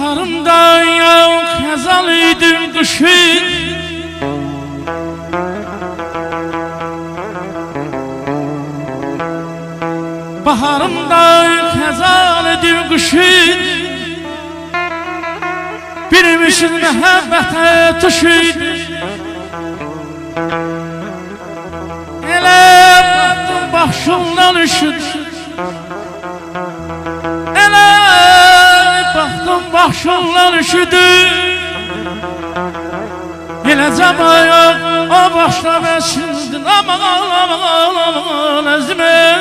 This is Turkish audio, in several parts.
Baharımda yok yazalıydım kışın. Baharımda yok yazalıydım kışın. Birmişin mehabbete tuşuydu. Ele baktım başımdan üşüdü. Baktım başımdan üşüdü. Yine zaman yok o başla ben şimdi. Aman aman aman ezme.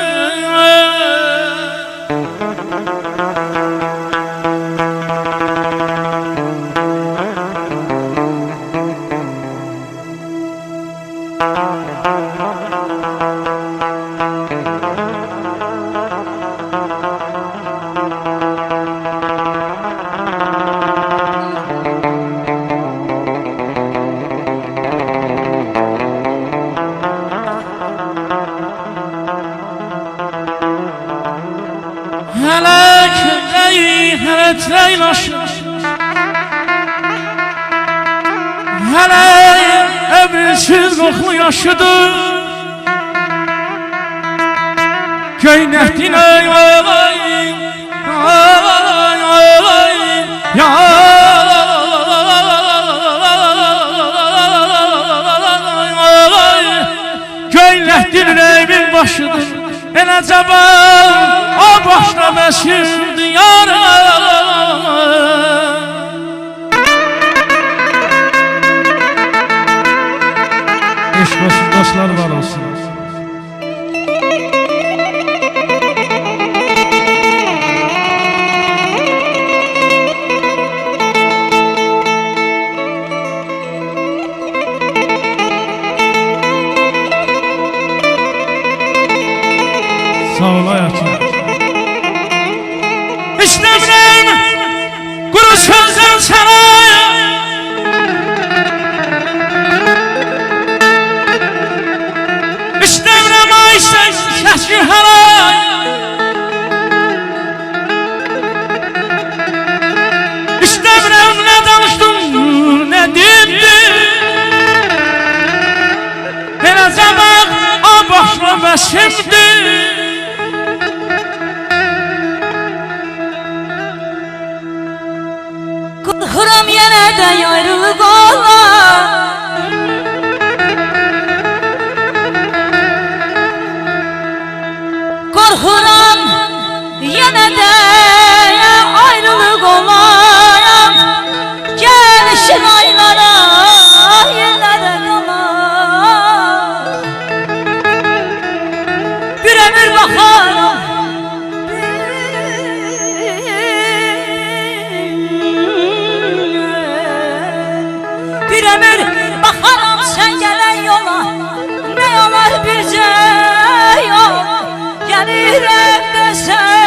Hele ömürsüz koklu yaşıdı. Göynektin ay ay ay ya göynektin reymin başıdır. Elə caban o başla məşir diyara. Eşq olsun, dostlar var olsun. Sağ ol hayatım. İstəmirəm quru sözdən sənə. İstəmirəm ay səski hələ. İstəmirəm nə danışdım, nə dindim. Elə zaman o başla və şimdi. Korkuram yeniden ayrılık ola. Korkuram yeniden ayrılık ola. Gelişin aylara yerlere kala. Bir ömür bakarım ömür bakarım sen gelen yola. Ne yalar birce yol gelirim desen.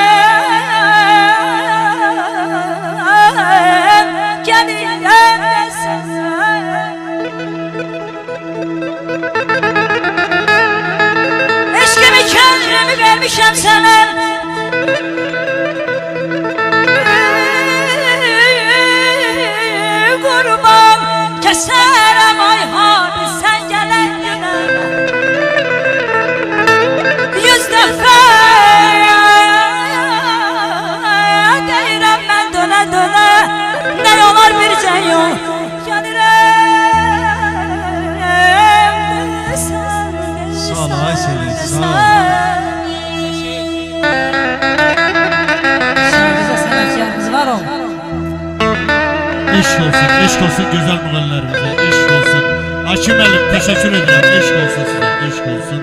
Gelirim desen. Eşkimi kendimi vermişem sana. Kurban keserem ayhanı sen gelen güne. Yüz defa deyirəm mən döne döne. Ne yolar bircə yol gəlirəm desən. Sağ ol ay seni, sağ ol. Bize sanatçılarımız var o. Eşk olsun güzel müğənnilərimize, eşk olsun. Hakim Əlim, teşekkür ederim, eşk olsun size, eşk olsun.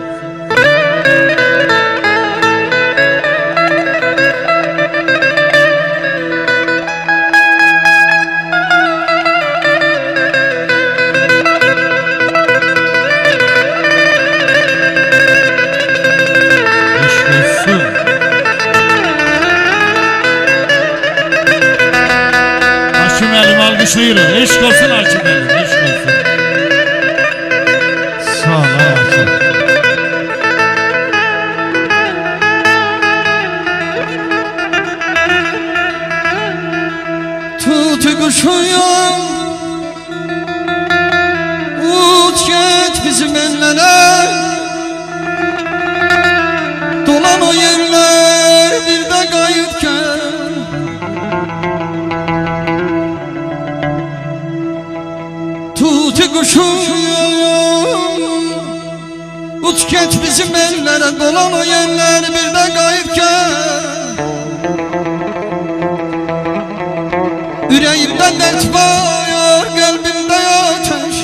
Eşk olsun. Hakim Əlim alkışlayırız, eşk olsun Hakim Əlim, eşk olsun. Sağ ol hayatım. Tu kuşuyum uç geç bizim ellere dolan o yerler bir de kayıp gel tuti kuşuyum uç geç bizim ellere dolan o yerler bir de kayıp gel yüreğimden dert var kalbimde ateş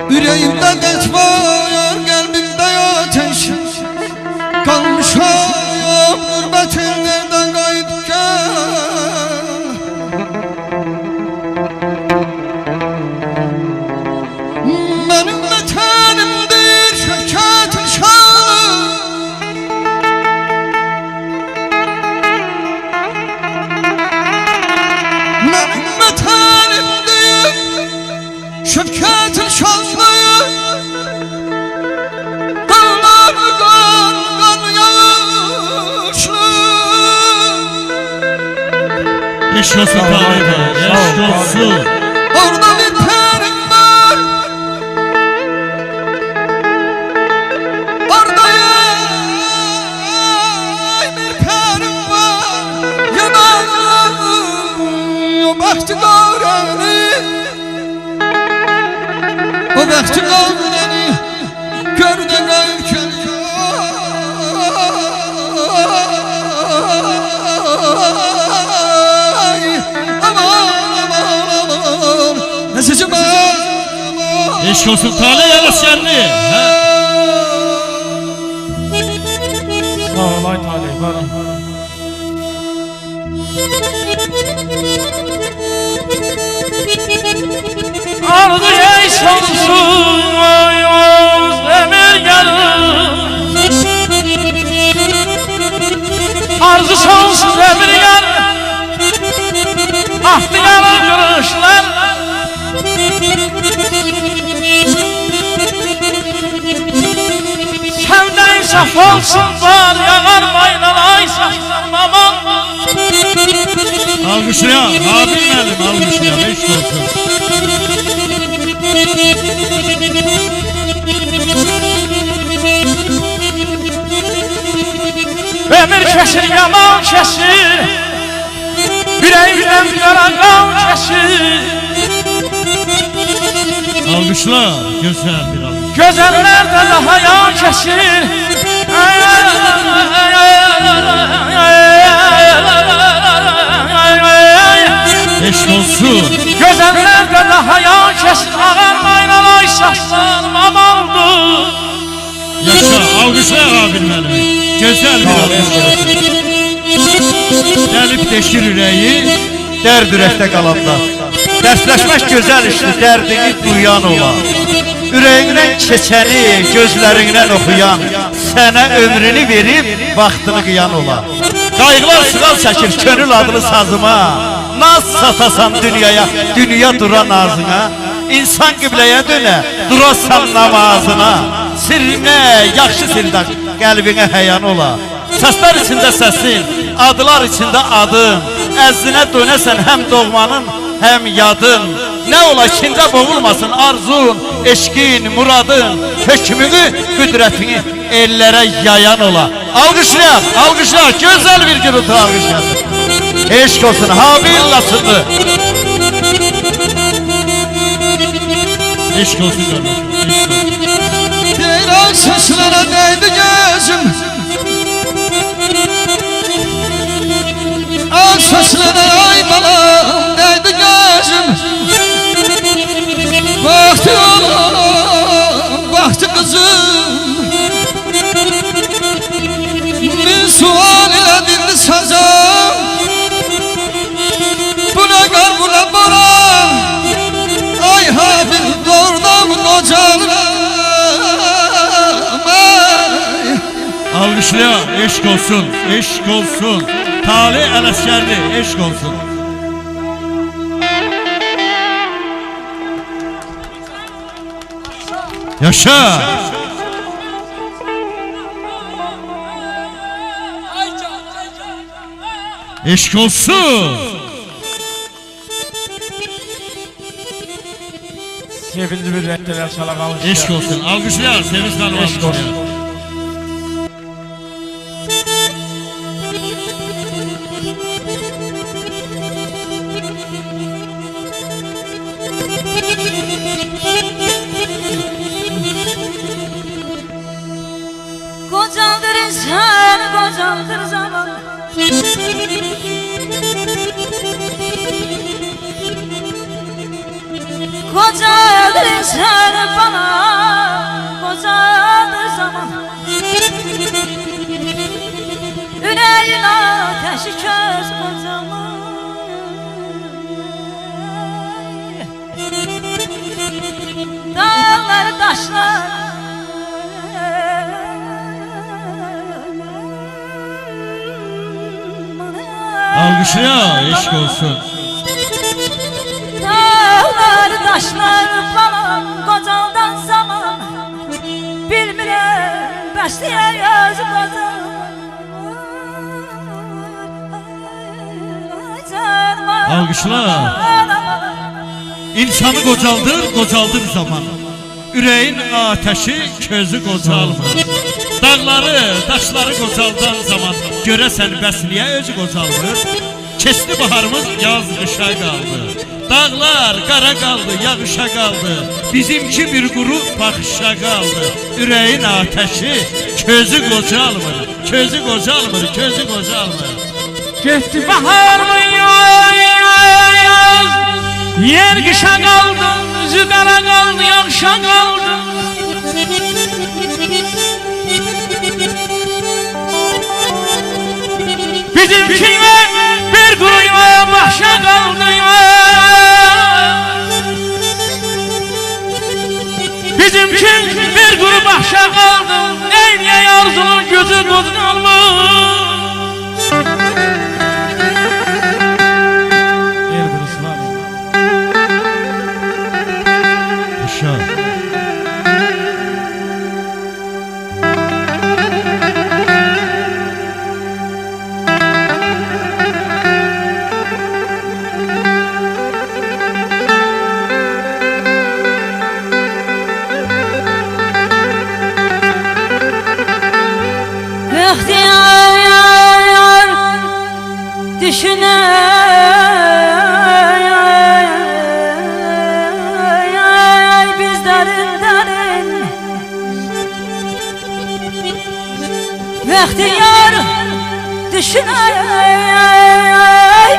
yüreğimde dert var kalbimde ateş kalmışam gurbet ellerden kayıp gel benim vatanımdır şevketin şanı benim vatanımdır şevketin şanı dağları kan yağışlı Eşk olsun Talih Bey, eşk olsun. orada bir perim var orada bir perim var yanarım o baktı gavreni o baktı gavreni gör de gayrken Eşk olsun Talih Alaskerli. Sağ ol ay Talih bana. Ardı ey sonsuz emir gelir Arzu sonsuz emir gelir Ahdi gelir görüşler Senden insaf olsun var yağar maynalay saklanmamam Alkışlayan, abim benim alkışlayan, eşk olsun. Ömür kesir yaman kesir Yüreğimden kara kan kesir Alkışla, güzel bir alkış. Gözellerde daha yan kesir Eşk olsun. Gözellerde daha yan kesir Ağarmayın alay saklanmam oldu Yaşa, alkışla abim benim. Güzel bir alkış. Delip deşir yüreği. Derd ürəkdə qalanda dərsləşmək gözəl işdir, dərdini duyan ola ürəyindən keçəni gözlərindən oxuyan sənə ömrünü verib vaxtını qıyan ola qayğılar sığal çəkir könül adlı sazıma naz satasan dünyaya dünya duran ağzına insan qibləyə dönə durasan namazına sirrinə yaxşı sirdaş qəlbinə həyan ola səslər içində səsin adlar içində adın əzzinə dönəsən həm doğmanın həm yadın nə ola içində boğulmasın arzun eşqin muradın hökmünü qüdrətini ellərə yayan ola alqışlayaq alqışlayaq gözəl bir gürültü alqışlayaq eşq olsun habillasıdır Eşk olsun kardeşim, eşk olsun. Ceylan seslerine değdi gözüm Al seslerine ay balam değdi gözüm Vakti oğlum, vakti kızım Bir sual ile dinli sazam Bu ne kar bu ne boran Ay habil doğrudan kocanım Alkışlayaq, eşk olsun, eşk olsun. Talih Alaskerli, eşk olsun. Yaşa! Eşk olsun! Sevinci bir renkler çala kalmış. Eşk olsun. Alkışlayalım. Sevinç Hanım Eşk olsun. alkışlayalım. Kocadır insan, kocadır zaman. Kocadır insan bana, kocadır zaman. Yüreğin ateşi köz kocaman. Dağlar taşlar Alkışlayalım. Eşk olsun. dağlar taşlar falan kocaldan zaman. Bilmirəm bəsləyəz qazan. Alkışla. İnsanı qocaldır zaman. Ürəyin ateşi közü qocalmır. Dağları, daşları qocaldan zaman görəsən bəs niyə özü qocalmır? Keçdi baharımız yaz qışa qaldı. Dağlar qara qaldı, yağışa qaldı. Bizimki bir quru baxışa qaldı. Ürəyin ateşi közü qocalmır. Közü qocalmır, közü qocalmır. Gitti bahar mı yaz? Yer kışa kaldı, yüzü kara kaldı, yakışa kaldı. Bizimkine bir kuruyma başa kaldı. Bizimki bir kuru başa kaldı. Neyle yarzunun gözü bozulmuş. Aşağı. İhtiyar düşüney bizlerin derin. İhtiyar düşüney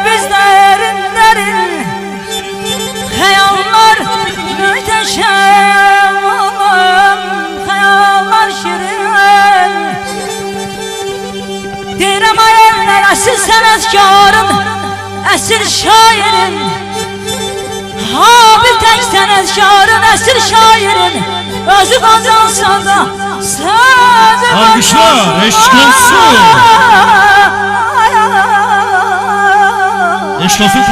bizlerin derin. Hayallar müteşem olan, hayallar şirin. Deyirəm ayarlar əsil sənətkarın, əsil şairin. Ha bir tək sənətkarın, əsil şairin. Özü qazansa da sözü Alkışlar, eşk olsun. Eşk olsun.